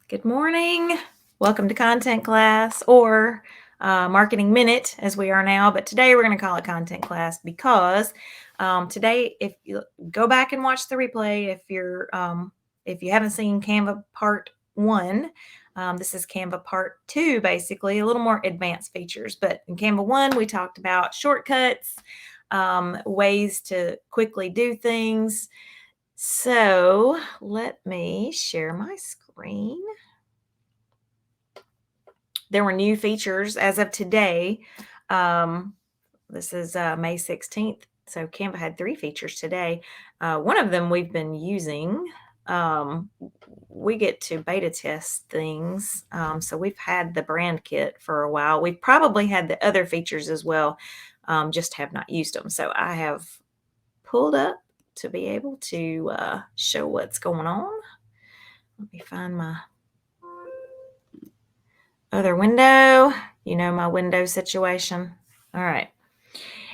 Good morning. Welcome to content class or marketing minute as we are now. But today we're going to call it content class because today, if you go back and watch the replay, if you haven't seen Canva part one, this is Canva part two, basically a little more advanced features. But in Canva one, we talked about shortcuts, ways to quickly do things. So let me share my screen. There were new features as of today. This is May 16th. So Canva had 3 features today. One of them we've been using. We get to beta test things. So we've had the brand kit for a while. We've probably had the other features as well, just have not used them. So I have pulled up to be able to show what's going on. Let me find my other window. You know my window situation. All right.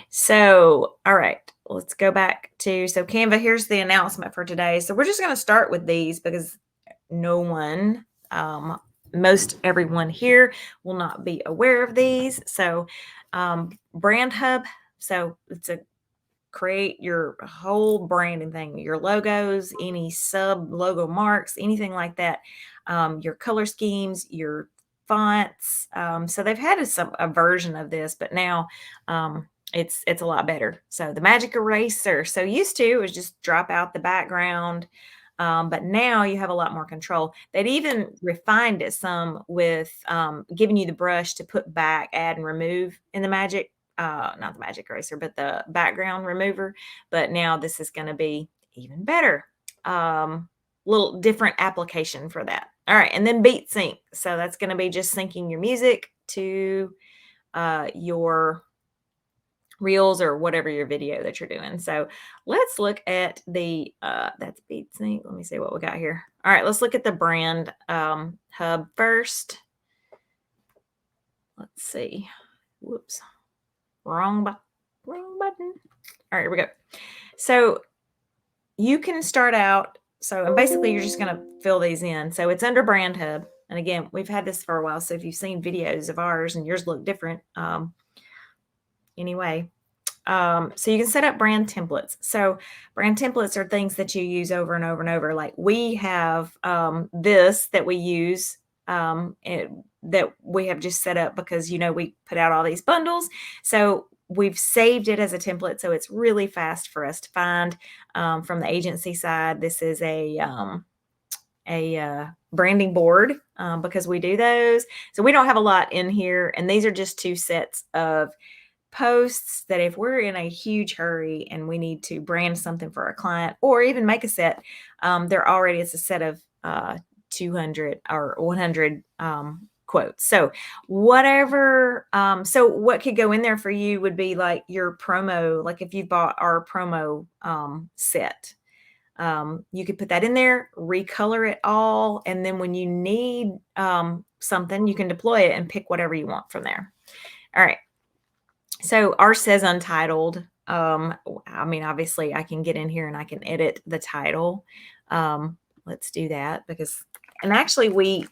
So, all right, let's go back to, so Canva, here's the announcement for today. So we're just going to start with these because no one, most everyone here will not be aware of these. So Brand Hub. So it's a create your whole branding thing, your logos, any sub logo marks, anything like that, your color schemes, your fonts. So they've had a version of this, but now it's a lot better. So the magic eraser. So used to it was just drop out the background. But now you have a lot more control. They'd even refined it some with giving you the brush to put back, add, and remove in the magic, not the magic eraser, but the background remover. But now this is going to be even better. Little different application for that. All right. And then beat sync. So that's going to be just syncing your music to your reels or whatever your video that you're doing. So let's look at the that's beat sync. Let me see what we got here. All right, let's look at the brand hub first. Let's see. Whoops. Wrong button. All right, here we go. So you can start out. So and basically you're just going to fill these in. So it's under brand hub. And again, we've had this for a while. So if you've seen videos of ours and yours look different, anyway, so you can set up brand templates. So brand templates are things that you use over and over and over. Like we have this that we use that we have just set up because, we put out all these bundles. So we've saved it as a template. So it's really fast for us to find from the agency side. This is a branding board because we do those. So we don't have a lot in here. And these are just 2 sets of posts that if we're in a huge hurry and we need to brand something for a client or even make a set, it's a set of 200 or 100 quotes. So whatever, so what could go in there for you would be like your promo, like if you bought our promo set, you could put that in there, recolor it all, and then when you need something, you can deploy it and pick whatever you want from there. All right. So ours says untitled. Obviously I can get in here and I can edit the title. Let's do that and actually we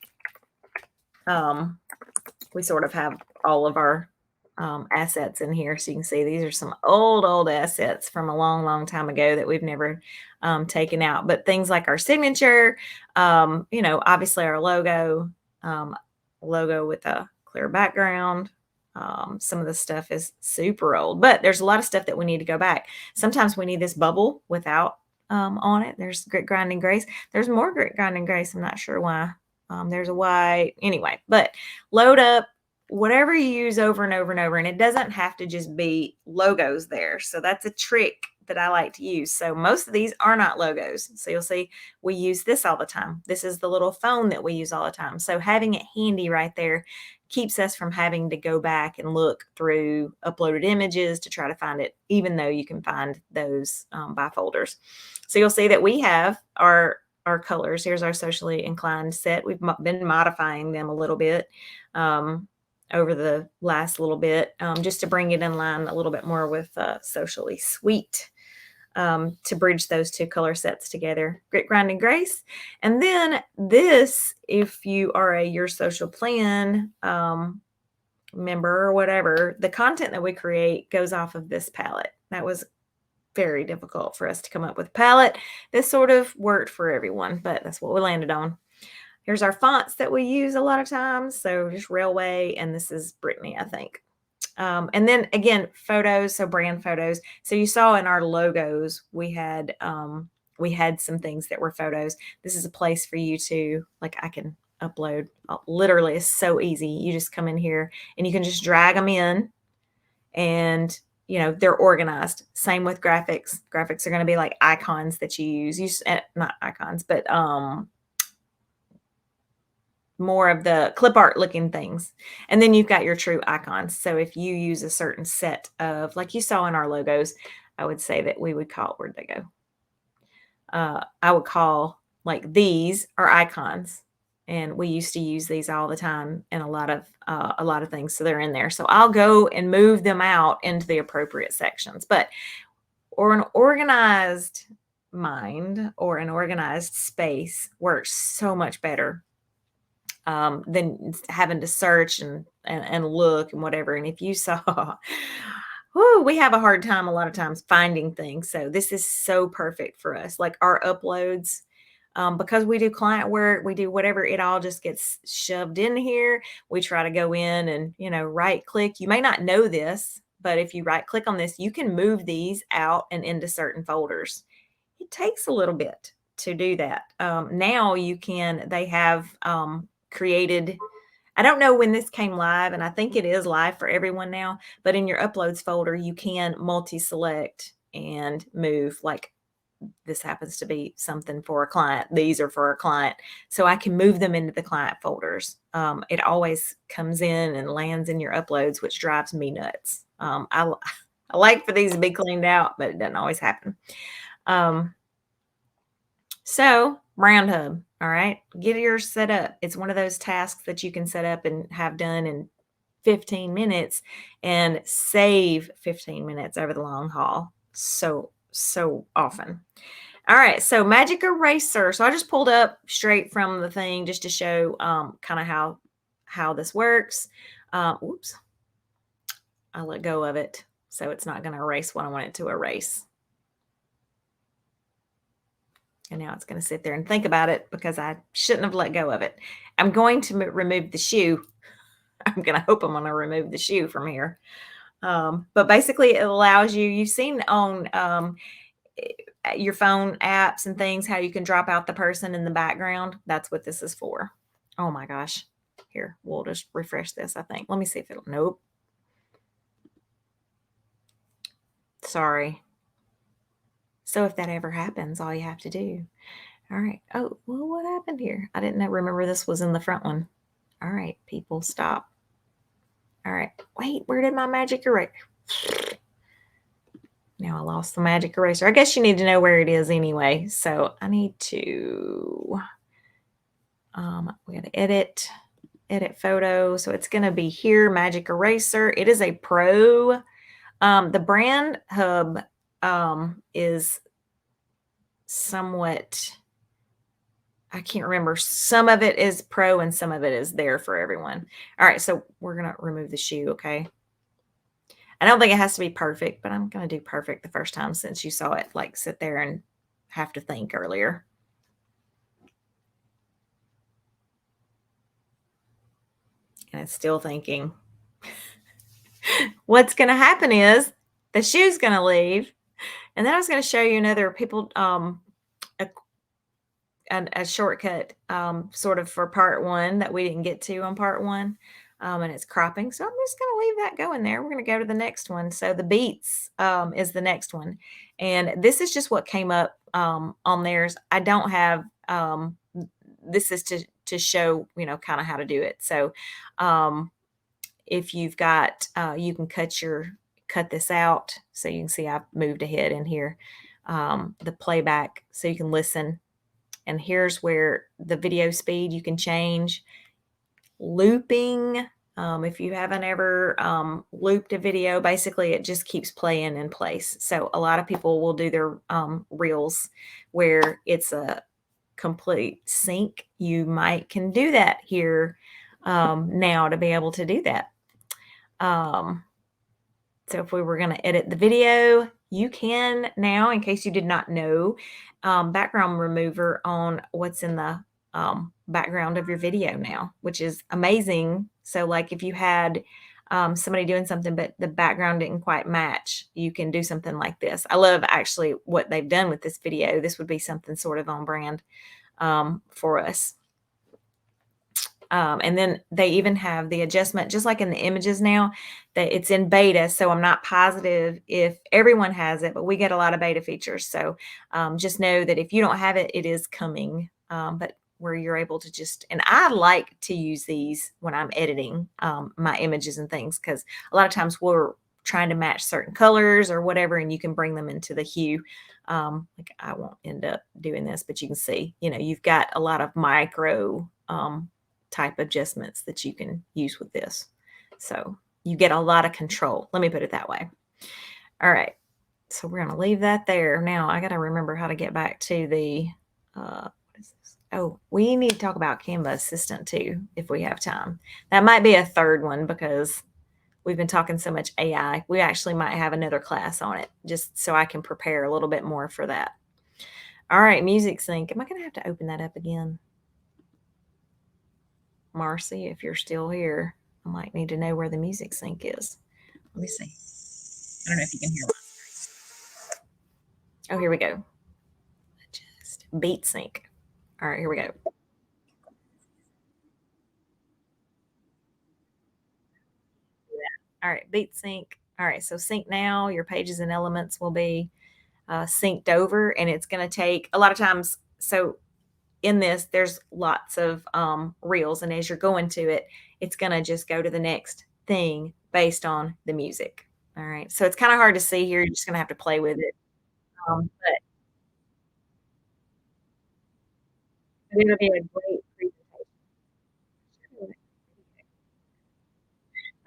sort of have all of our assets in here. So you can see these are some old assets from a long time ago that we've never taken out. But things like our signature, obviously our logo with a clear background. Some of the stuff is super old, but there's a lot of stuff that we need to go back. Sometimes we need this bubble without on it. There's grit grinding grace. There's more grit grinding grace. I'm not sure why. There's a white anyway, but load up whatever you use over and over and over. And it doesn't have to just be logos there. So that's a trick that I like to use. So most of these are not logos. So you'll see we use this all the time. This is the little phone that we use all the time. So having it handy right there keeps us from having to go back and look through uploaded images to try to find it, even though you can find those by folders. So you'll see that we have our colors. Here's our socially inclined set. We've been modifying them a little bit over the last little bit just to bring it in line a little bit more with socially sweet. to bridge those two color sets together. Grit, Grind, and Grace. And then this, if you are a Your Social Plan member or whatever, the content that we create goes off of this palette. That was very difficult for us to come up with a palette. This sort of worked for everyone, but that's what we landed on. Here's our fonts that we use a lot of times. So just Railway, and this is Brittany, I think. And then again, photos, so brand photos. So you saw in our logos, we had some things that were photos. This is a place for you to, like, I can upload. Literally, it's so easy. You just come in here and you can just drag them in, and they're organized. Same with graphics. Graphics are going to be like icons that you use. Not icons, but more of the clip art looking things. And then you've got your true icons. So if you use a certain set of, like you saw in our logos, I would say that we would call, where'd they go? I would call, like, these are icons. And we used to use these all the time in a lot of things. So they're in there. So I'll go and move them out into the appropriate sections. But an organized mind or an organized space works so much better than having to search and look and whatever. And if you saw, we have a hard time a lot of times finding things. So this is so perfect for us. Like our uploads, because we do client work, we do whatever, it all just gets shoved in here. We try to go in and, right click. You may not know this, but if you right click on this, you can move these out and into certain folders. It takes a little bit to do that. Now you can, they have created, I don't know when this came live, and I think it is live for everyone now, but in your uploads folder, you can multi-select and move. Like, this happens to be something for a client. These are for a client. So I can move them into the client folders. It always comes in and lands in your uploads, which drives me nuts. I like for these to be cleaned out, but it doesn't always happen. So Brand Hub, all right, get yours set up. It's one of those tasks that you can set up and have done in 15 minutes and save 15 minutes over the long haul. So often. All right, so Magic Eraser. So I just pulled up straight from the thing just to show kind of how this works. Oops, I let go of it, so it's not going to erase what I want it to erase. And now it's going to sit there and think about it because I shouldn't have let go of it. I'm going to remove the shoe. I'm going to hope I'm going to remove the shoe from here. But basically it allows you, you've seen on your phone apps and things, how you can drop out the person in the background. That's what this is for. Oh my gosh. Here, we'll just refresh this, I think. Let me see if it'll, nope. Sorry. So if that ever happens, all you have to do. All right. Oh, well, what happened here? I didn't remember this was in the front one. All right, people, stop. All right. Wait, where did my magic eraser? Now I lost the magic eraser. I guess you need to know where it is anyway. So I need to, we got to edit photo. So it's going to be here, Magic Eraser. It is a pro. The Brand Hub is somewhat, I can't remember. Some of it is pro and some of it is there for everyone. All right, so we're going to remove the shoe, okay? I don't think it has to be perfect, but I'm going to do perfect the first time since you saw it like sit there and have to think earlier. And it's still thinking. What's going to happen is the shoe's going to leave. And then I was going to show you another a shortcut sort of for part one that we didn't get to on part one. And it's cropping. So I'm just going to leave that going there. We're going to go to the next one. So the beats is the next one. And this is just what came up on theirs. I don't have, this is to show, kind of how to do it. So if you've got, you can cut this out. So you can see I've moved ahead in here, the playback, so you can listen. And here's where the video speed you can change. Looping, If you haven't ever looped a video, basically it just keeps playing in place. So a lot of people will do their reels where it's a complete sync. You might can do that here now to be able to do that. Um, so if we were going to edit the video, you can now, in case you did not know, background remover on what's in the background of your video now, which is amazing. So like if you had somebody doing something, but the background didn't quite match, you can do something like this. I love actually what they've done with this video. This would be something sort of on brand for us. And then they even have the adjustment, just like in the images now, that it's in beta. So I'm not positive if everyone has it, but we get a lot of beta features. So just know that if you don't have it, it is coming. But where you're able to just, and I like to use these when I'm editing my images and things, because a lot of times we're trying to match certain colors or whatever, and you can bring them into the hue. Like I won't end up doing this, but you can see, you've got a lot of micro type adjustments that you can use with this. So you get a lot of control. Let me put it that way. All right. So we're going to leave that there. Now I got to remember how to get back to the, what is this? Oh, we need to talk about Canva Assistant too, if we have time. That might be a third one because we've been talking so much AI. We actually might have another class on it just so I can prepare a little bit more for that. All right. Music sync. Am I going to have to open that up again? Marcy, if you're still here, I might need to know where the music sync is. Let me see. I don't know if you can hear me. Oh, here we go. Just beat sync. All right, here we go. All right, beat sync. All right, so sync now. Your pages and elements will be synced over, and it's going to take a lot of times. So in this, there's lots of reels, and as you're going to it, it's going to just go to the next thing based on the music. All right, so it's kind of hard to see here. You're just going to have to play with it. But it'll be a great presentation.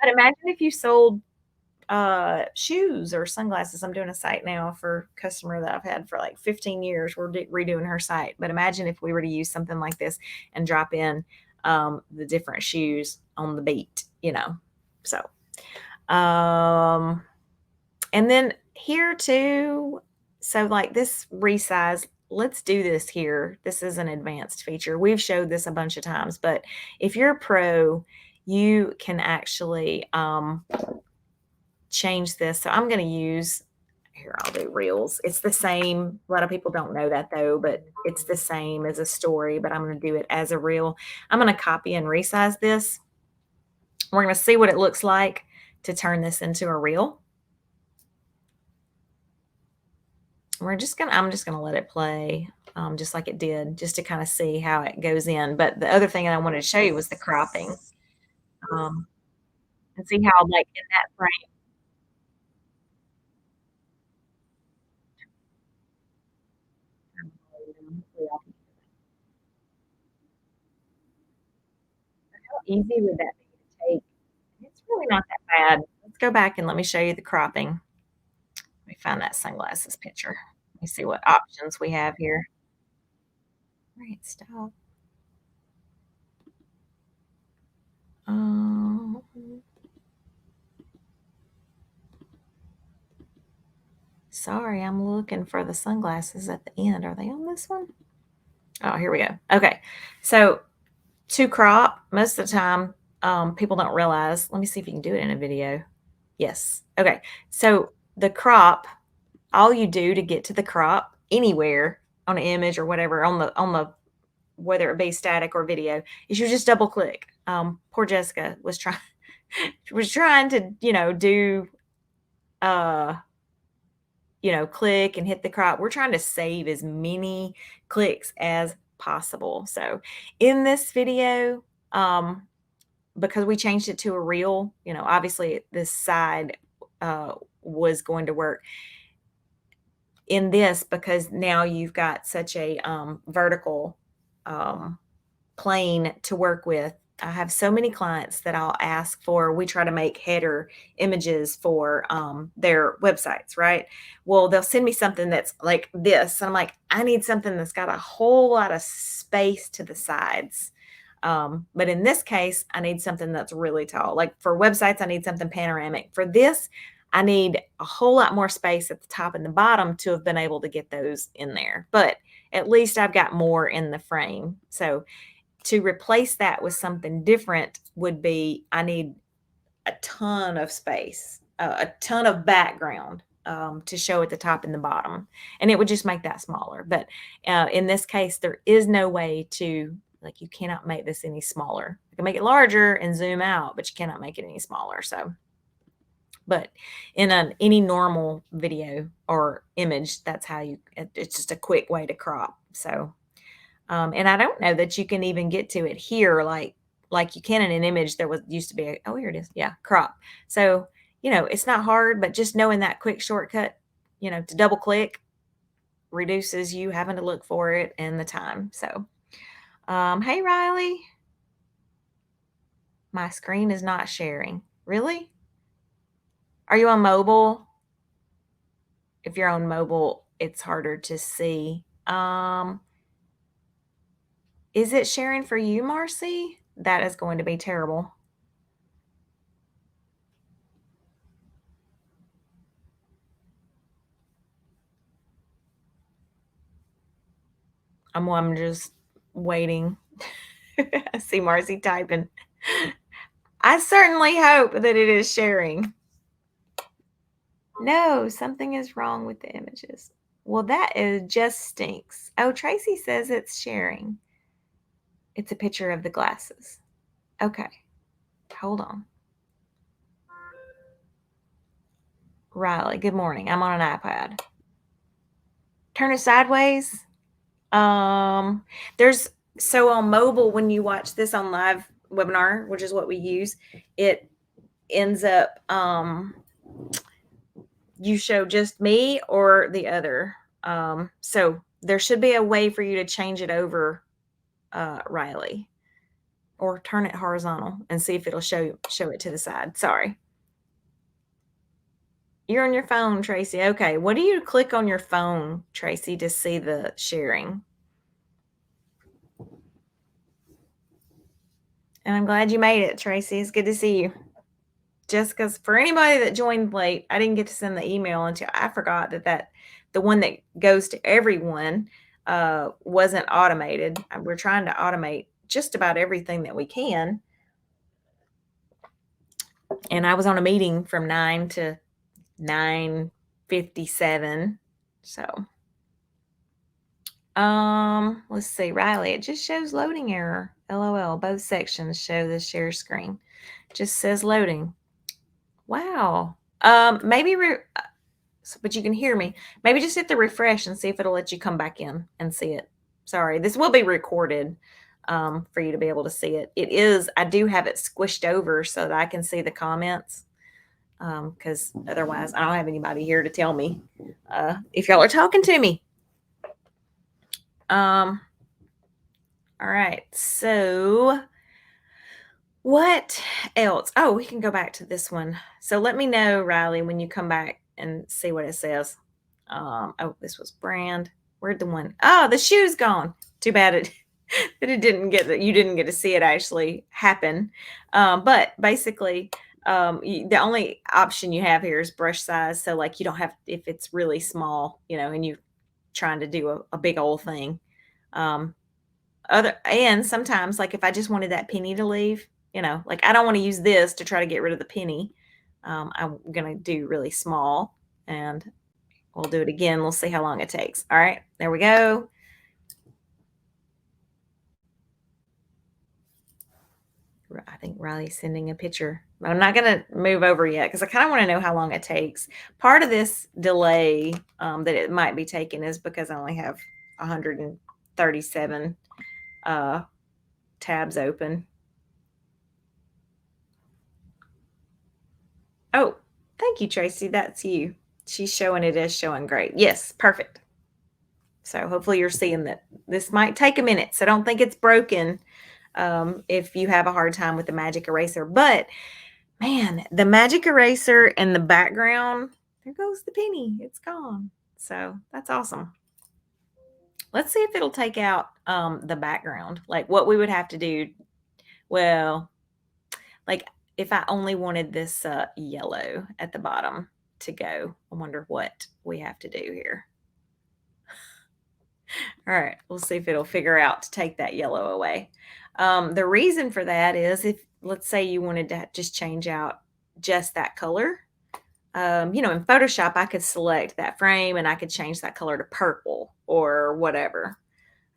But imagine if you sold shoes or sunglasses. I'm doing a site now for a customer that I've had for like 15 years. We're redoing her site. But imagine if we were to use something like this and drop in the different shoes on the beat. So, and then here too. So like this resize, let's do this here. This is an advanced feature. We've showed this a bunch of times, but if you're a pro, you can actually change this. So I'm going to use here. I'll do reels. It's the same. A lot of people don't know that though, but it's the same as a story, but I'm going to do it as a reel. I'm going to copy and resize this. We're going to see what it looks like to turn this into a reel. I'm just going to let it play just like it did, just to kind of see how it goes in. But the other thing that I wanted to show you was the cropping um, and see how like in that frame. How easy would that be to take? It's really not that bad. Let's go back and let me show you the cropping. Let me find that sunglasses picture. Let me see what options we have here. Right, stop. Um, sorry, I'm looking for the sunglasses at the end. Are they on this one? Oh, here we go. Okay. So to crop, most of the time, people don't realize. Let me see if you can do it in a video. Yes. Okay. So the crop, all you do to get to the crop anywhere on an image or whatever on the whether it be static or video is you just double click. Poor Jessica was trying to do uh click and hit the crop. We're trying to save as many clicks as possible. So in this video, because we changed it to a reel, obviously this side was going to work in this because now you've got such a vertical plane to work with. I have so many clients that I'll ask for. We try to make header images for their websites, right? Well, they'll send me something that's like this. And I'm like, I need something that's got a whole lot of space to the sides. But in this case, I need something that's really tall. Like for websites, I need something panoramic. For this, I need a whole lot more space at the top and the bottom to have been able to get those in there. But at least I've got more in the frame. So to replace that with something different would be I need a ton of space, a ton of background to show at the top and the bottom, and it would just make that smaller. But in this case, there is no way to like you cannot make this any smaller. You can make it larger and zoom out, but you cannot make it any smaller. So, but in any normal video or image, that's how it's just a quick way to crop. So and I don't know that you can even get to it here like you can in an image. There was used to be oh, here it is. Yeah, crop. So, it's not hard, but just knowing that quick shortcut, to double click reduces you having to look for it and the time. So, hey Riley, my screen is not sharing. Really? Are you on mobile? If you're on mobile, it's harder to see. Is it sharing for you, Marcy? That is going to be terrible. I'm just waiting. I see Marcy typing. I certainly hope that it is sharing. No, something is wrong with the images. Well, that is just stinks. Oh, Tracy says it's sharing. It's a picture of the glasses. Okay, hold on. Riley, good morning. I'm on an iPad. Turn it sideways. There's so on mobile, when you watch this on live webinar, which is what we use, it ends up you show just me or the other. So there should be a way for you to change it over, Riley, or turn it horizontal and see if it'll show it to the side. Sorry. You're on your phone, Tracy. Okay. What do you click on your phone, Tracy, to see the sharing? And I'm glad you made it, Tracy. It's good to see you. Just because for anybody that joined late, I didn't get to send the email until I forgot that the one that goes to everyone wasn't automated. We're trying to automate just about everything that we can. And I was on a meeting from 9 to 9:57. So, let's see, Riley, it just shows loading error. LOL. Both sections show the share screen. Just says loading. Wow. Maybe but you can hear me. Maybe just hit the refresh and see if it'll let you come back in and see it. Sorry, this will be recorded for you to be able to see it. It is, I do have it squished over so that I can see the comments because otherwise I don't have anybody here to tell me if y'all are talking to me. All right, so what else? Oh, we can go back to this one. So let me know, Riley, when you come back and see what it says. Oh, this was brand. Where'd the one? Oh, the shoe's gone. Too bad it that it didn't get that you didn't get to see it actually happen. But basically, the only option you have here is brush size. So like you don't have if it's really small, and you're trying to do a big old thing. And sometimes like if I just wanted that penny to leave, like I don't want to use this to try to get rid of the penny. I'm gonna do really small and we'll do it again. We'll see how long it takes. All right, there we go. I think Riley's sending a picture. I'm not going to move over yet because I kind of want to know how long it takes. Part of this delay that it might be taking is because I only have 137 tabs open. Oh, thank you, Tracy. That's you. She's showing it as showing great. Yes, perfect. So hopefully you're seeing that this might take a minute. So don't think it's broken. if you have a hard time with the magic eraser. But man, the magic eraser in the background, there goes the penny. It's gone. So that's awesome. Let's see if it'll take out the background, like what we would have to do. Well, like if I only wanted this yellow at the bottom to go, I wonder what we have to do here. All right, we'll see if it'll figure out to take that yellow away. The reason for that is if, let's say you wanted to just change out just that color, you know, in Photoshop, I could select that frame and I could change that color to purple or whatever.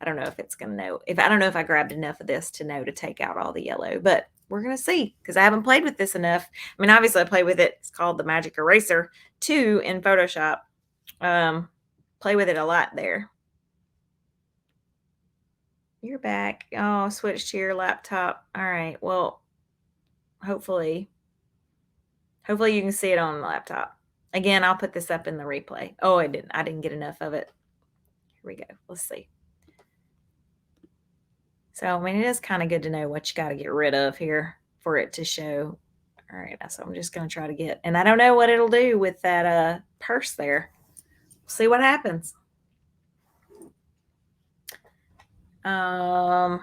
I don't know if it's going to know, if I don't know if I grabbed enough of this to know to take out all the yellow, but we're going to see because I haven't played with this enough. I mean, obviously I play with it. It's called the Magic Eraser 2 in Photoshop. Play with it a lot there. You're back. Oh, switch to your laptop. All right. Well, hopefully you can see it on the laptop. Again, I'll put this up in the replay. Oh, I didn't get enough of it. Here we go. Let's see. So, I mean, it is kind of good to know what you got to get rid of here for it to show. All right. So I'm just going to try to get, and I don't know what it'll do with that purse there. We'll see what happens. Any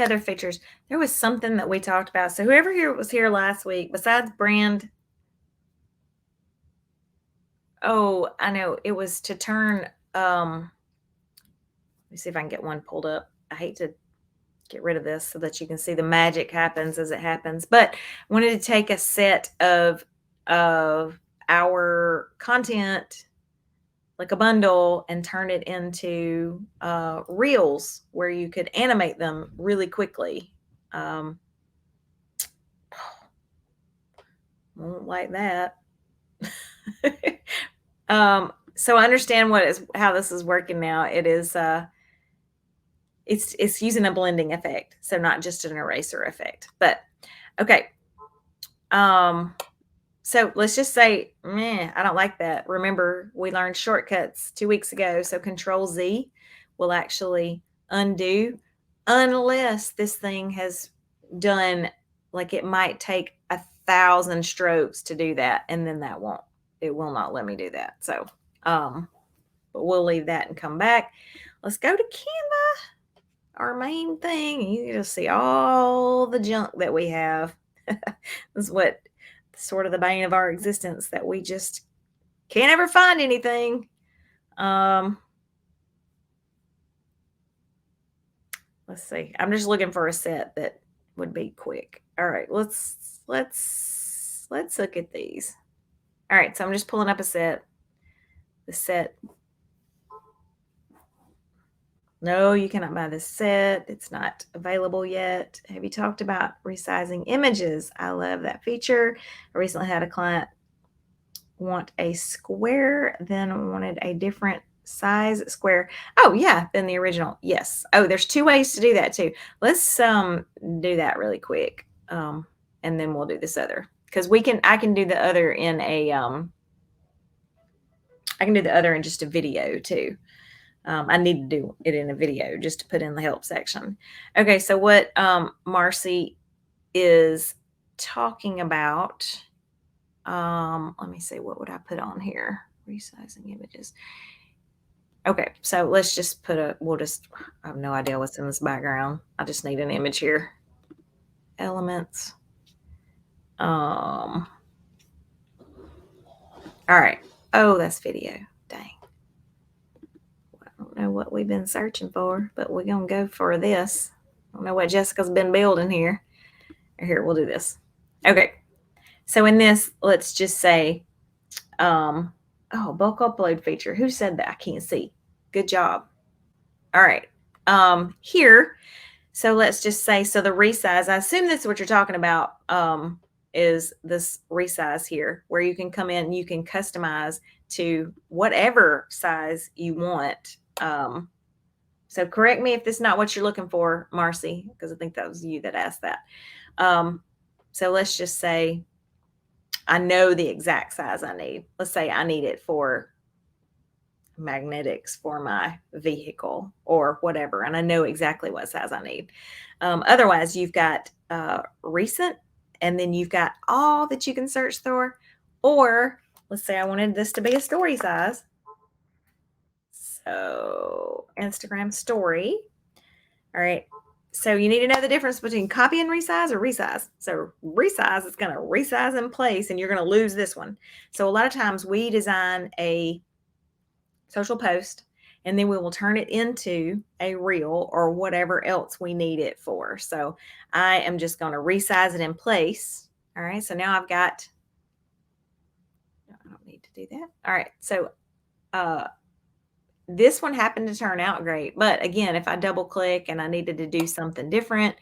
other features? There was something that we talked about. So whoever here was here last week, besides Brand, oh, I know it was to turn. Let me see if I can get one pulled up. I hate to get rid of this so that you can see the magic happens as it happens. But I wanted to take a set of our content, like a bundle, and turn it into reels where you could animate them really quickly. Won't like that. So I understand how this is working now. It is it's using a blending effect, so not just an eraser effect. But okay. So let's just say, I don't like that. Remember, we learned shortcuts 2 weeks ago. So Control Z will actually undo unless this thing has done, like it might take 1,000 strokes to do that. And then it will not let me do that. So, but we'll leave that and come back. Let's go to Canva, our main thing. And you can just see all the junk that we have. This is what sort of the bane of our existence, that we just can't ever find anything. Let's see. I'm just looking for a set that would be quick. All right, let's look at these. All right, so I'm just pulling up a set. The set. No, you cannot buy this set. It's not available yet. Have you talked about resizing images? I love that feature. I recently had a client want a square, then wanted a different size square. Oh yeah, than the original. Yes. Oh, there's 2 ways to do that too. Let's do that really quick. And then we'll do this other, because I can do the other in a I can do the other in just a video too. I need to do it in a video just to put in the help section. Okay, so what Marcy is talking about, let me see, what would I put on here? Resizing images. Okay, so let's just I have no idea what's in this background. I just need an image here. Elements. All right. Oh, that's video. Dang. I don't know what we've been searching for, but we're going to go for this. I don't know what Jessica's been building here. Here, we'll do this. Okay. So in this, let's just say, bulk upload feature. Who said that? I can't see. Good job. All right. Here, so let's just say, so the resize, I assume that's what you're talking about, is this resize here, where you can come in and you can customize to whatever size you want. So correct me if this is not what you're looking for, Marcy, because I think that was you that asked that. So let's just say I know the exact size I need. Let's say I need it for, magnetics for my vehicle or whatever, and I know exactly what size I need. Otherwise, you've got recent, and then you've got all that you can search for. Or let's say I wanted this to be a story size. So Instagram story. All right. So you need to know the difference between copy and resize or resize. So resize is going to resize in place and you're going to lose this one. So a lot of times we design a social post and then we will turn it into a reel or whatever else we need it for. So I am just going to resize it in place. All right. So now I've got, I don't need to do that. All right. So this one happened to turn out great. But again, if I double click and I needed to do something different,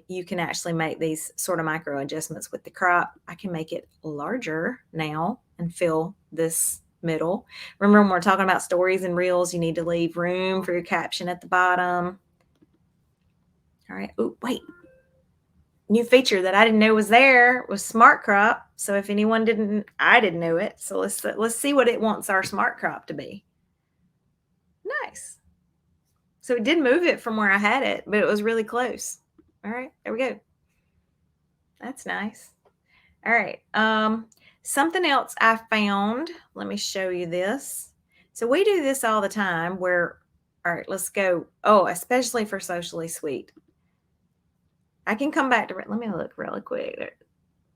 you can actually make these sort of micro adjustments with the crop. I can make it larger now and fill this middle. Remember when we're talking about stories and reels, you need to leave room for your caption at the bottom. All right. Oh, wait. New feature that I didn't know was there was smart crop. So if anyone didn't, I didn't know it. So let's see what it wants our smart crop to be. Nice. So it did move it from where I had it, but it was really close. All right, there we go. That's nice. All right. Something else I found. Let me show you this. So we do this all the time where, all right, let's go. Oh, especially for Socially Sweet. I can come back to it. Let me look really quick.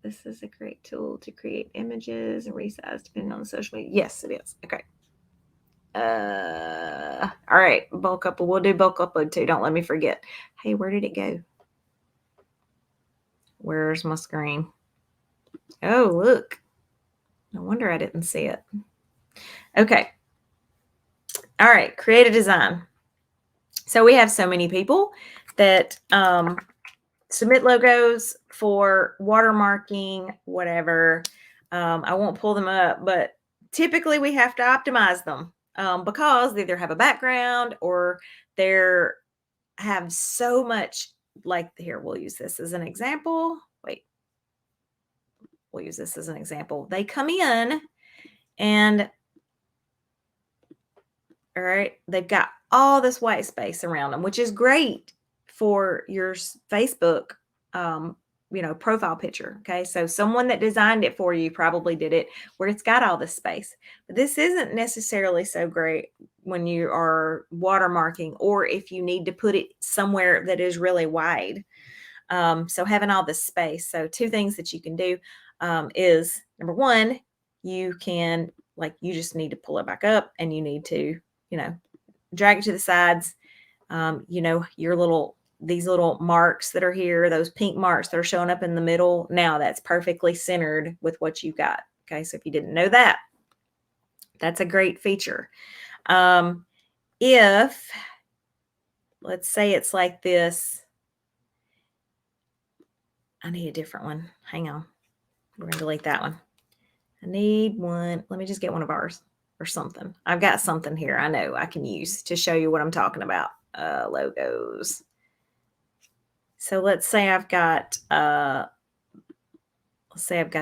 This is a great tool to create images and resize depending on the social media. Yes, it is. Okay. All right, bulk up. We'll do bulk upload too. Don't let me forget. Hey, where did it go? Where's my screen? Oh, look. No wonder I didn't see it. Okay. All right, create a design. So we have so many people that submit logos for watermarking, whatever. I won't pull them up, but typically we have to optimize them because they either have a background or they're have so much, like here, we'll use this as an example. Wait, we'll use this as an example. They come in and, all right, they've got all this white space around them, which is great for your Facebook, profile picture. Okay. So someone that designed it for you probably did it where it's got all this space, but this isn't necessarily so great when you are watermarking or if you need to put it somewhere that is really wide. So having all this space. So two things that you can do is number one, you can, like, you just need to pull it back up and you need to, drag it to the sides. These little marks that are here, those pink marks that are showing up in the middle. Now that's perfectly centered with what you got. Okay. So if you didn't know that, that's a great feature. If let's say it's like this, I need a different one. Hang on. We're going to delete that one. I need one. Let me just get one of ours or something. I've got something here I know I can use to show you what I'm talking about. Logos. So let's say I've got,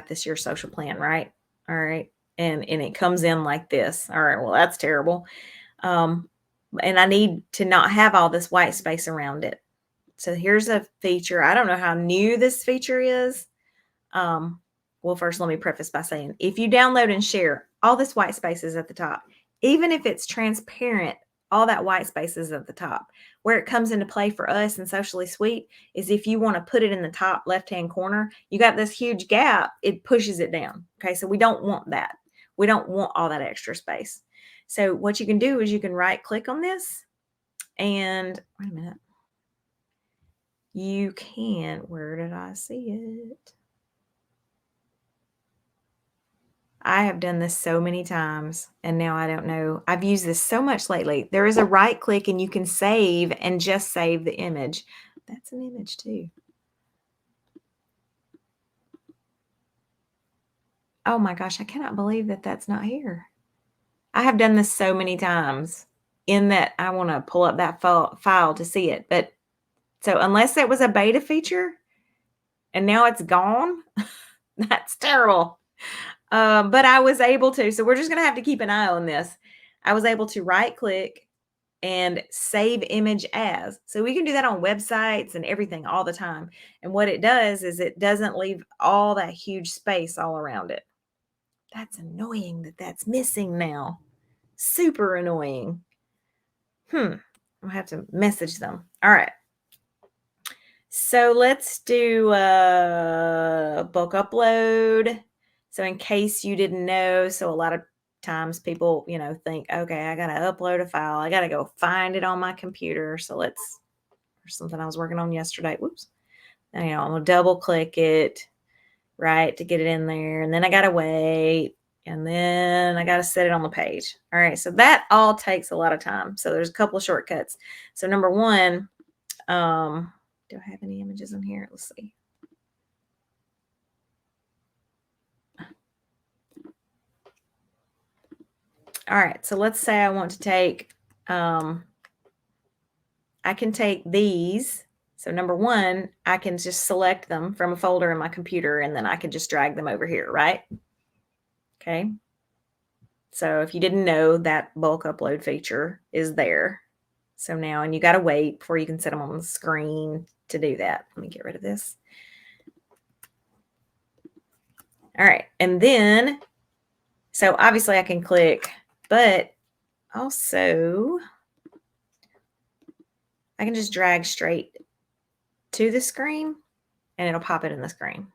this Your Social Plan, right? All right. And it comes in like this. All right. Well, that's terrible. And I need to not have all this white space around it. So here's a feature. I don't know how new this feature is. Well, first, let me preface by saying, if you download and share, all this white space is at the top. Even if it's transparent, all that white space is at the top. Where it comes into play for us and Socially Sweet is if you want to put it in the top left-hand corner, you got this huge gap, it pushes it down. Okay, so we don't want that. We don't want all that extra space. So what you can do is you can right-click on this and, wait a minute. You can, where did I see it? I have done this so many times and now I don't know. I've used this so much lately. There is a right click and you can save and just save the image. That's an image too. Oh my gosh, I cannot believe that that's not here. I have done this so many times in that I want to pull up that file to see it. But so unless it was a beta feature and now it's gone, that's terrible. But I was able to. So we're just going to have to keep an eye on this. I was able to right click and save image as. So we can do that on websites and everything all the time. And what it does is it doesn't leave all that huge space all around it. That's annoying that that's missing now. Super annoying. I'll have to message them. All right. So let's do a bulk upload. So in case you didn't know, so a lot of times people, think, okay, I got to upload a file. I got to go find it on my computer. So there's something I was working on yesterday. Whoops. And, I'm going to double click it, right, to get it in there. And then I got to wait. And then I got to set it on the page. All right. So that all takes a lot of time. So there's a couple of shortcuts. So number one, do I have any images in here? Let's see. All right. So let's say I want to take, I can take these. So number one, I can just select them from a folder in my computer, and then I can just drag them over here, right? Okay. So if you didn't know, that bulk upload feature is there. So now, and you got to wait before you can set them on the screen to do that. Let me get rid of this. All right. And then, so obviously I can click, but also I can just drag straight to the screen and it'll pop it in the screen.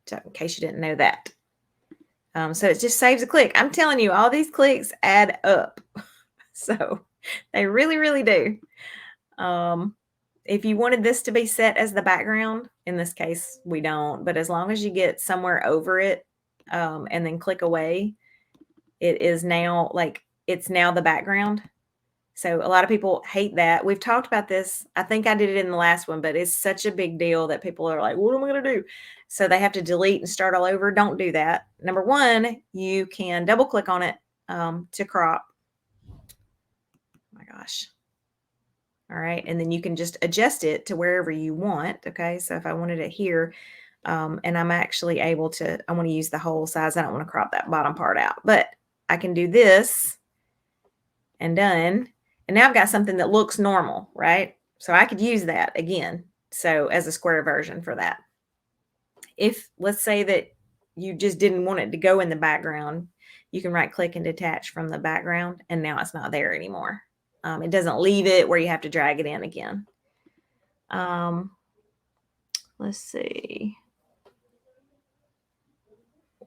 So in case you didn't know that. So it just saves a click. I'm telling you, all these clicks add up. So they really, really do. If you wanted this to be set as the background, in this case, we don't, but as long as you get somewhere over it and then click away, it is now it's now the background. So a lot of people hate that. We've talked about this. I think I did it in the last one, but it's such a big deal that people are like, what am I going to do? So they have to delete and start all over. Don't do that. Number one, you can double click on it to crop. Oh my gosh. All right. And then you can just adjust it to wherever you want. Okay. So if I wanted it here, and I'm actually able to, I want to use the whole size. I don't want to crop that bottom part out, but I can do this and done. And now I've got something that looks normal, right? So I could use that again. So as a square version for that. If let's say that you just didn't want it to go in the background, you can right click and detach from the background, and now it's not there anymore. It doesn't leave it where you have to drag it in again. Let's see.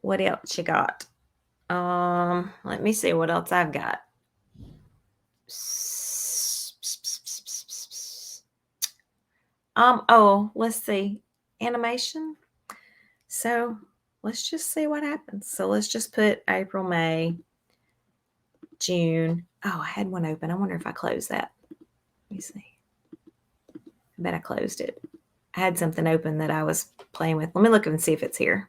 What else you got? Let me see what else I've got. Let's see. Animation. So let's just see what happens. So let's just put April, May, June. Oh, I had one open. I wonder if I closed that. Let me see. I bet I closed it. I had something open that I was playing with. Let me look and see if it's here.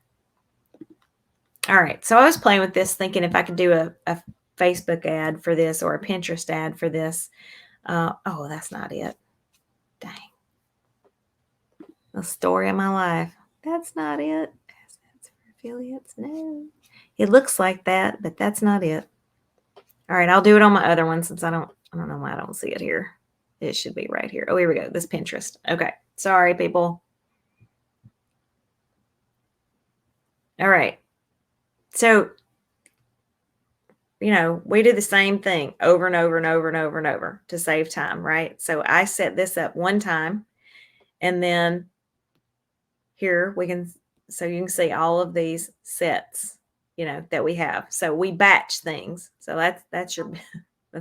All right. So I was playing with this thinking if I could do a Facebook ad for this or a Pinterest ad for this. Oh, that's not it. Dang. The story of my life. That's not it. That's for affiliates. No. It looks like that, but that's not it. All right, I'll do it on my other one since I don't know why I don't see it here. It should be right here. Oh, here we go. This Pinterest. Okay. Sorry, people. All right. So, we do the same thing over and over and over and over and over to save time, right? So I set this up one time, and then here so you can see all of these sets, that we have. So we batch things. So that's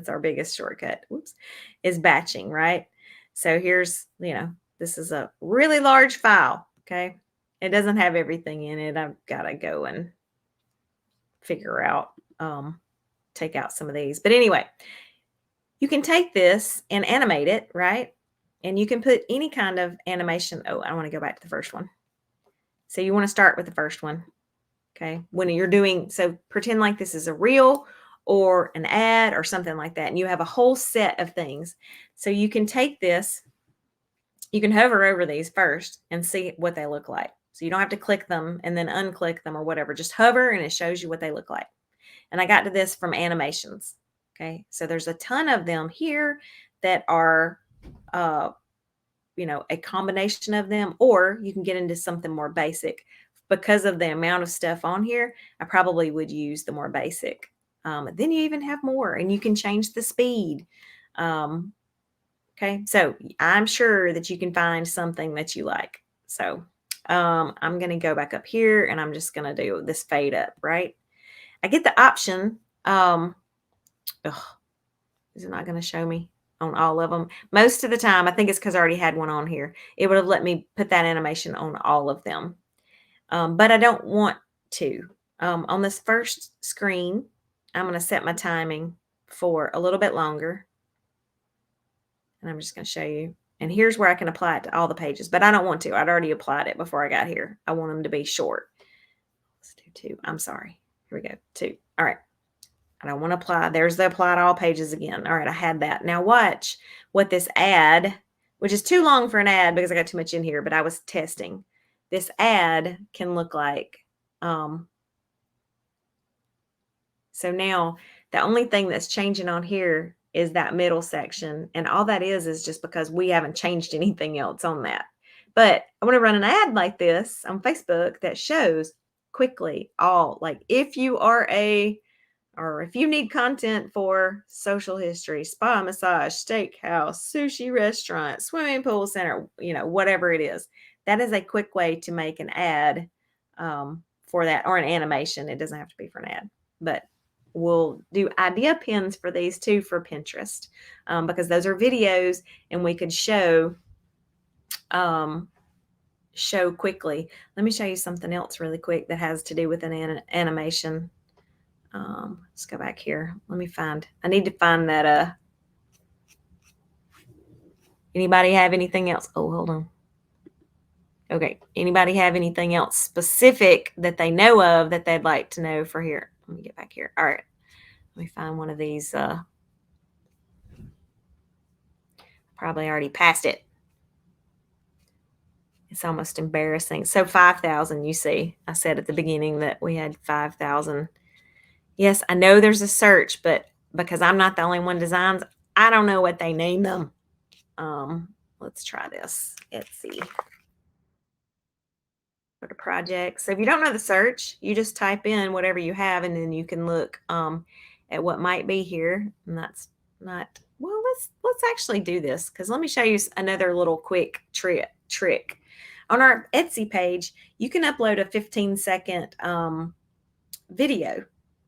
our biggest shortcut. Whoops, is batching, right? So here's, this is a really large file. Okay. It doesn't have everything in it. I've got to go and figure out, take out some of these. But anyway, you can take this and animate it, right? And you can put any kind of animation. Oh, I want to go back to the first one. So you want to start with the first one. Okay. When you're doing, so pretend like this is a reel or an ad or something like that. And you have a whole set of things. So you can take this, you can hover over these first and see what they look like. So you don't have to click them and then unclick them or whatever. Just hover and it shows you what they look like. And I got to this from animations. Okay. So there's a ton of them here that are, uh, a combination of them, or you can get into something more basic. Because of the amount of stuff on here, I probably would use the more basic. Then you even have more and you can change the speed. Okay. So I'm sure that you can find something that you like. So I'm going to go back up here and I'm just going to do this fade up, right? I get the option. Ugh, is it not going to show me on all of them? Most of the time, I think it's because I already had one on here. It would have let me put that animation on all of them. But I don't want to. On this first screen, I'm going to set my timing for a little bit longer. And I'm just going to show you. And here's where I can apply it to all the pages, but I don't want to. I'd already applied it before I got here. I want them to be short. Let's do 2. I'm sorry. Here we go. 2. All right. I don't want to apply. There's the apply to all pages again. All right. I had that. Now watch what this ad, which is too long for an ad because I got too much in here, but I was testing. This ad can look like. So now the only thing that's changing on here is that middle section. And all that is just because we haven't changed anything else on that. But I want to run an ad like this on Facebook that shows quickly all, like if you are or if you need content for social history, spa, massage, steakhouse, sushi restaurant, swimming pool center, whatever it is, that is a quick way to make an ad for that, or an animation. It doesn't have to be for an ad, but we'll do idea pins for these too for Pinterest, because those are videos and we could show quickly. Let me show you something else really quick that has to do with an animation. Let's go back here. I need to find that. Anybody have anything else? Oh, hold on. Okay. Anybody have anything else specific that they know of that they'd like to know for here? Let me get back here. All right. Let me find one of these. Probably already passed it. It's almost embarrassing. So 5,000, you see, I said at the beginning that we had 5,000. Yes, I know there's a search, but because I'm not the only one designs, I don't know what they name them. Let's try this. Etsy. Go to projects. So if you don't know the search, you just type in whatever you have, and then you can look at what might be here. And that's not, well, let's actually do this, because let me show you another little quick trick. On our Etsy page, you can upload a 15-second video.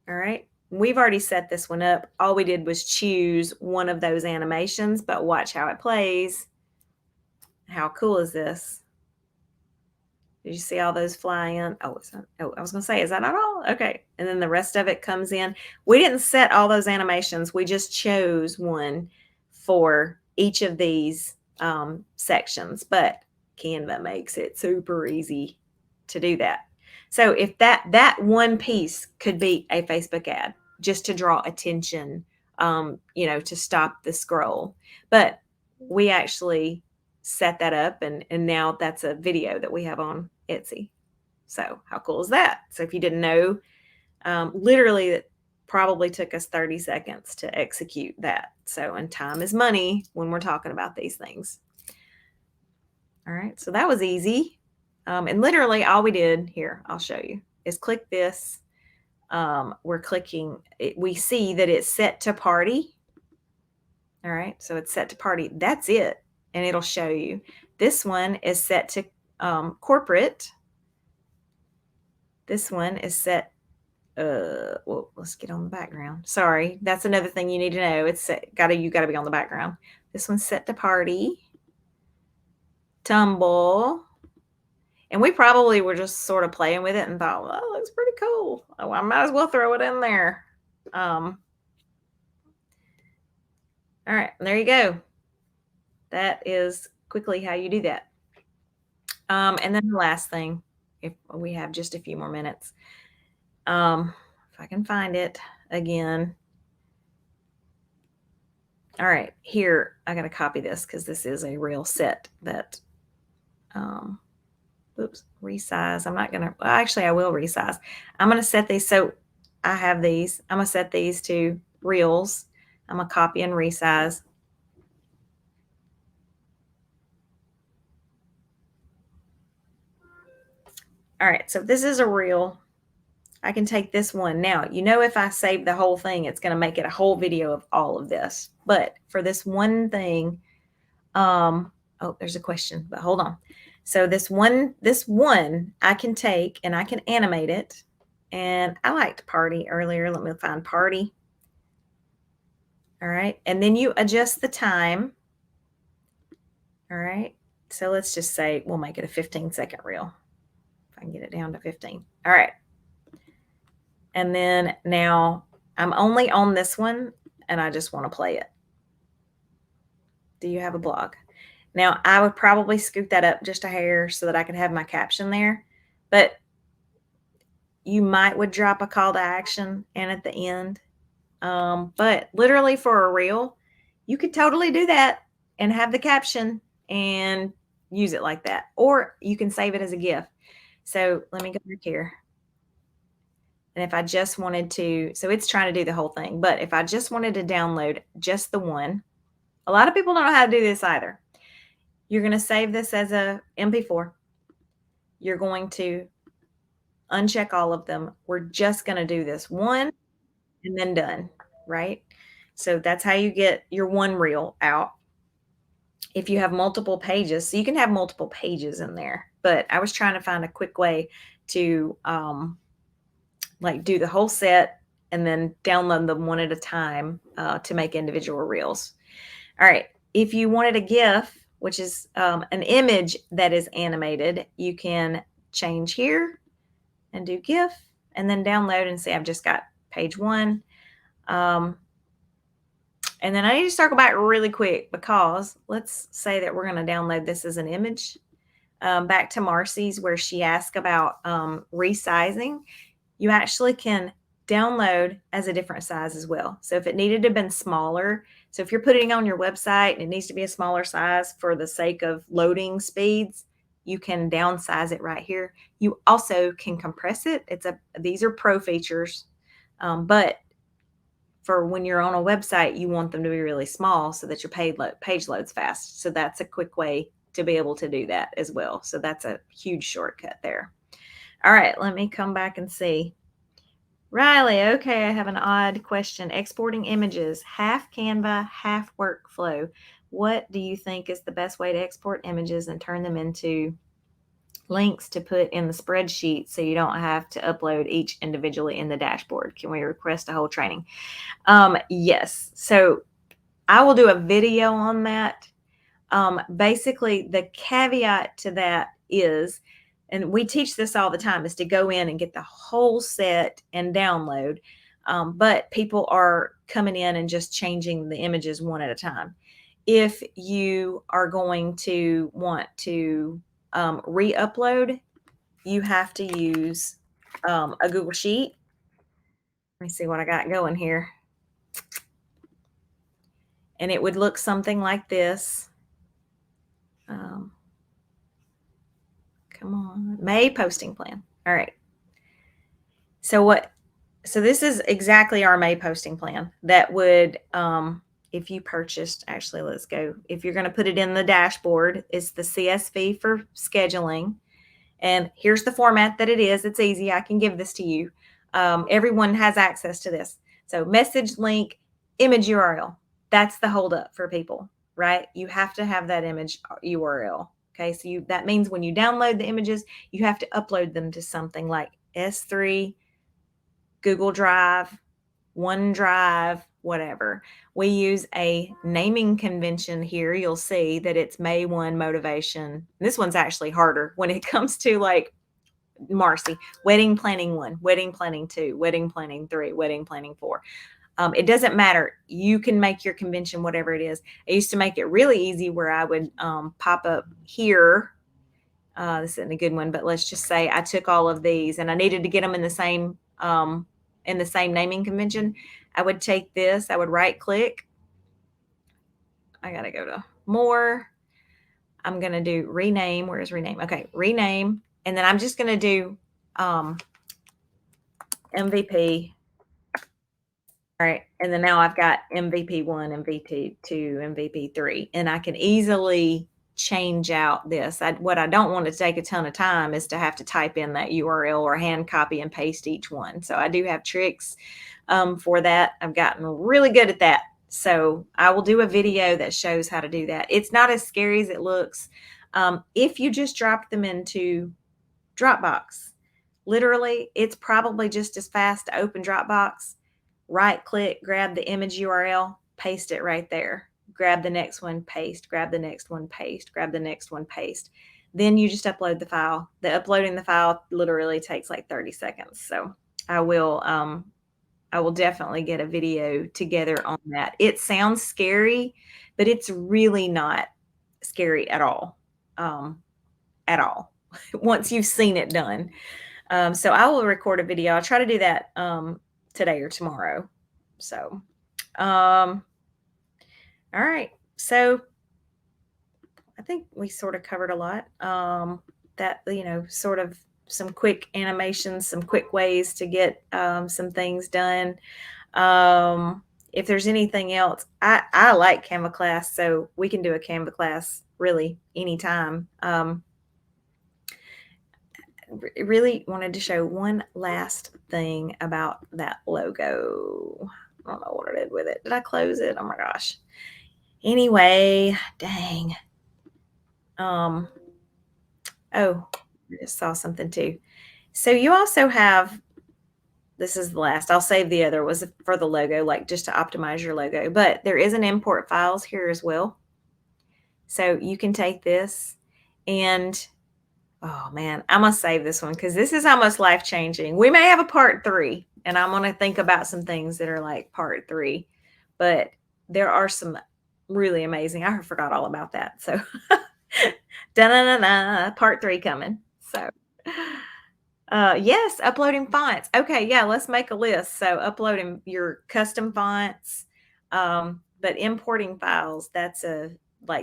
All right. We've already set this one up. All we did was choose one of those animations, but watch how it plays. How cool is this? Did you see all those fly in? I was going to say, is that not all? Okay. And then the rest of it comes in. We didn't set all those animations. We just chose one for each of these sections, but Canva makes it super easy to do that. So if that one piece could be a Facebook ad just to draw attention, to stop the scroll, but we actually set that up, and now that's a video that we have on Etsy. So how cool is that? So if you didn't know, literally it probably took us 30 seconds to execute that. So, and time is money when we're talking about these things. All right, so that was easy. And literally all we did here, I'll show you, is click this. We're clicking, we see that it's set to party. All right, so it's set to party. That's it. And it'll show you. This one is set to corporate. This one is set, well, let's get on the background. Sorry, that's another thing you need to know. It's set, you gotta be on the background. This one's set to party. Tumble. And we probably were just sort of playing with it and thought, well, that looks pretty cool. Oh, I might as well throw it in there. All right, there you go. That is quickly how you do that. And then the last thing, if we have just a few more minutes, if I can find it again. All right, here, I got to copy this because this is a real set that, oops, resize. I'm not going to, well, actually, I will resize. I'm going to set these. So I have these. I'm going to set these to reels. I'm going to copy and resize. All right, so this is a reel. I can take this one. Now, you know, if I save the whole thing, it's going to make it a whole video of all of this. But for this one thing, oh, there's a question, but hold on. So this one I can take and I can animate it. And I liked party earlier. Let me find party. All right. And then you adjust the time. All right. So let's just say we'll make it a 15-second reel. If I can get it down to 15. All right. And then now I'm only on this one and I just want to play it. Do you have a blog? Now I would probably scoot that up just a hair so that I could have my caption there. But you would drop a call to action and at the end. But literally for a reel, you could totally do that and have the caption and use it like that. Or you can save it as a GIF. So let me go back here. And if I just wanted to, so it's trying to do the whole thing, but if I just wanted to download just the one, a lot of people don't know how to do this either. You're going to save this as a MP4. You're going to uncheck all of them. We're just going to do this one and then done, right? So that's how you get your one reel out. If you have multiple pages, so you can have multiple pages in there, but I was trying to find a quick way to like do the whole set and then download them one at a time to make individual reels. All right. If you wanted a GIF, which is an image that is animated, you can change here and do GIF and then download and say, I've just got page one. And then I need to circle back really quick because let's say that we're going to download this as an image. Back to Marcy's where she asked about resizing. You actually can download as a different size as well. So if it needed to have been smaller, so if you're putting it on your website and it needs to be a smaller size for the sake of loading speeds, you can downsize it right here. You also can compress it. These are pro features, but for when you're on a website, you want them to be really small so that your page loads fast. So that's a quick way to be able to do that as well. So that's a huge shortcut there. All right, let me come back and see. Riley, okay, I have an odd question. Exporting images, half Canva, half workflow. What do you think is the best way to export images and turn them into links to put in the spreadsheet so you don't have to upload each individually in the dashboard? Can we request a whole training? Yes. So I will do a video on that. Basically, the caveat to that is, and we teach this all the time, is to go in and get the whole set and download. But people are coming in and just changing the images one at a time. If you are going to want to re-upload, you have to use a Google Sheet. Let me see what I got going here. And it would look something like this. Come on, May posting plan. All right. So this is exactly our May posting plan that would, if you purchased, actually, let's go. If you're going to put it in the dashboard, it's the CSV for scheduling. And here's the format that it is. It's easy. I can give this to you. Everyone has access to this. So message, link, image URL. That's the holdup for people, right? You have to have that image URL. Okay, so that means when you download the images, you have to upload them to something like S3, Google Drive, OneDrive, whatever. We use a naming convention here. You'll see that it's May 1 motivation. This one's actually harder when it comes to like Marcy, wedding planning 1, wedding planning 2, wedding planning 3, wedding planning 4. It doesn't matter. You can make your convention whatever it is. I used to make it really easy where I would pop up here. This isn't a good one, but let's just say I took all of these and I needed to get them in the same naming convention. I would take this. I would right click. I got to go to more. I'm going to do rename. Where's rename? Okay, rename. And then I'm just going to do MVP All right, and then now I've got MVP1, MVP2, MVP3, and I can easily change out this. What I don't want to take a ton of time is to have to type in that URL or hand copy and paste each one. So I do have tricks for that. I've gotten really good at that. So I will do a video that shows how to do that. It's not as scary as it looks. If you just drop them into Dropbox, literally, it's probably just as fast to open Dropbox. Right click, grab the image URL, paste it right there. Grab the next one, paste, grab the next one, paste, grab the next one, paste. Then you just upload the file. The uploading the file literally takes like 30 seconds. So I will definitely get a video together on that. It sounds scary, but it's really not scary at all. At all. Once you've seen it done. So I will record a video. I'll try to do that today or tomorrow. So, all right. So I think we sort of covered a lot. That, sort of some quick animations, some quick ways to get some things done. If there's anything else, I like Canva class, so we can do a Canva class really anytime. Really wanted to show one last thing about that logo. I don't know what I did with it. Did I close it? Oh my gosh. Anyway, dang. Oh, I just saw something too. So you also have, this is the last, I'll save the other, was for the logo, like just to optimize your logo, but there is an import files here as well. So you can take this and, oh man, I'm gonna save this one because this is almost life-changing. We may have a part 3, and I'm gonna think about some things that are like part 3, but there are some really amazing. I forgot all about that. So da-na-na-na, part 3 coming. So yes, uploading fonts. Okay, yeah, let's make a list. So uploading your custom fonts, but importing files, that's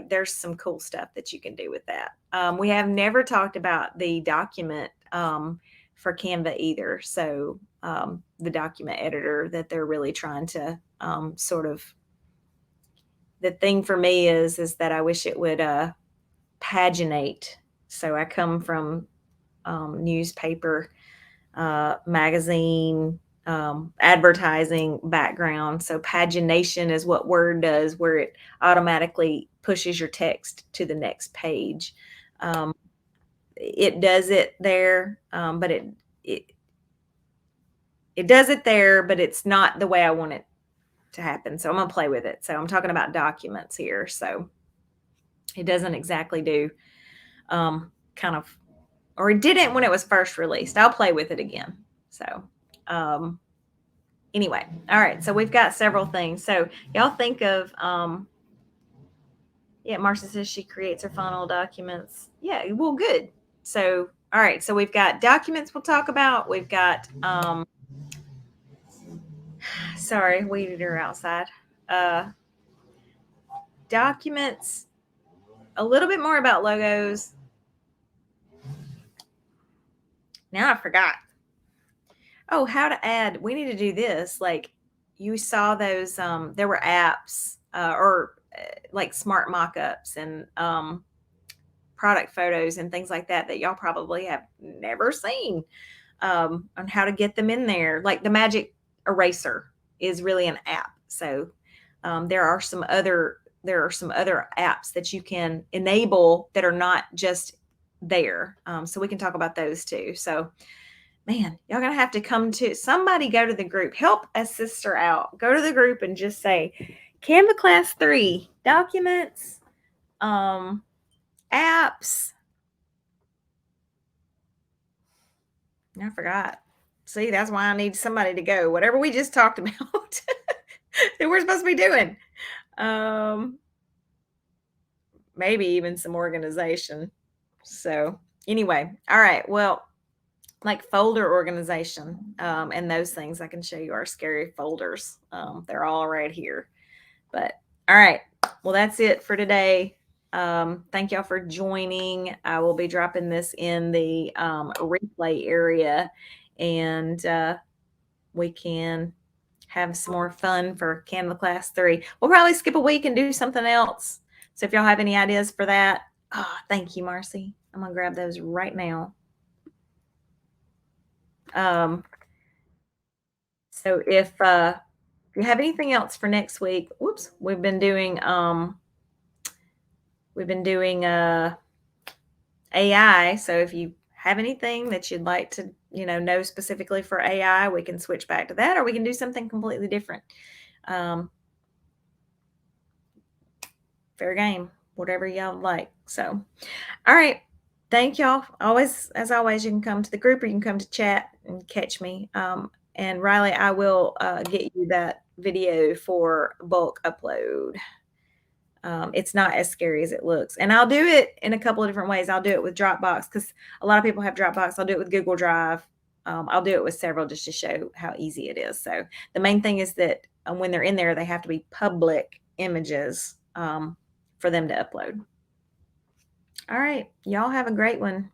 there's some cool stuff that you can do with that. We have never talked about the document for Canva either. So the document editor that they're really trying to sort of, the thing for me is that I wish it would paginate. So I come from newspaper, magazine, advertising background. So pagination is what Word does, where it automatically pushes your text to the next page. It does it there, but it does it there, but it's not the way I want it to happen. So I'm gonna play with it. So I'm talking about documents here. So it doesn't exactly do kind of, or it didn't when it was first released. I'll play with it again. So anyway, all right. So we've got several things. So y'all think of yeah, Marcia says she creates her funnel documents. Yeah, well, good. So all right, so we've got documents we'll talk about. We've got sorry, weed eater outside. Documents, a little bit more about logos. Now I forgot. Oh, how to add. We need to do this. Like you saw those, there were apps or like smart mock-ups and product photos and things like that y'all probably have never seen on how to get them in there. Like the Magic Eraser is really an app. So there are some other apps that you can enable that are not just there. So we can talk about those too. So man, y'all gonna have to come to somebody, go to the group, help a sister out, go to the group and just say Canva class 3, documents, apps. I forgot. See, that's why I need somebody to go. Whatever we just talked about that we're supposed to be doing. Maybe even some organization. So anyway, all right. Well, like folder organization and those things, I can show you our scary folders. They're all right here. But all right. Well, that's it for today. Thank y'all for joining. I will be dropping this in the replay area, and we can have some more fun for Canva Class 3. We'll probably skip a week and do something else. So if y'all have any ideas for that, thank you, Marcy. I'm going to grab those right now. So if you have anything else for next week, whoops, we've been doing AI. So if you have anything that you'd like to, know specifically for AI, we can switch back to that, or we can do something completely different. Fair game, whatever y'all like. So, all right. Thank y'all. As always, you can come to the group or you can come to chat and catch me. And Riley, I will get you that video for bulk upload. It's not as scary as it looks. And I'll do it in a couple of different ways. I'll do it with Dropbox because a lot of people have Dropbox. I'll do it with Google Drive. I'll do it with several just to show how easy it is. So the main thing is that when they're in there, they have to be public images for them to upload. All right. Y'all have a great one.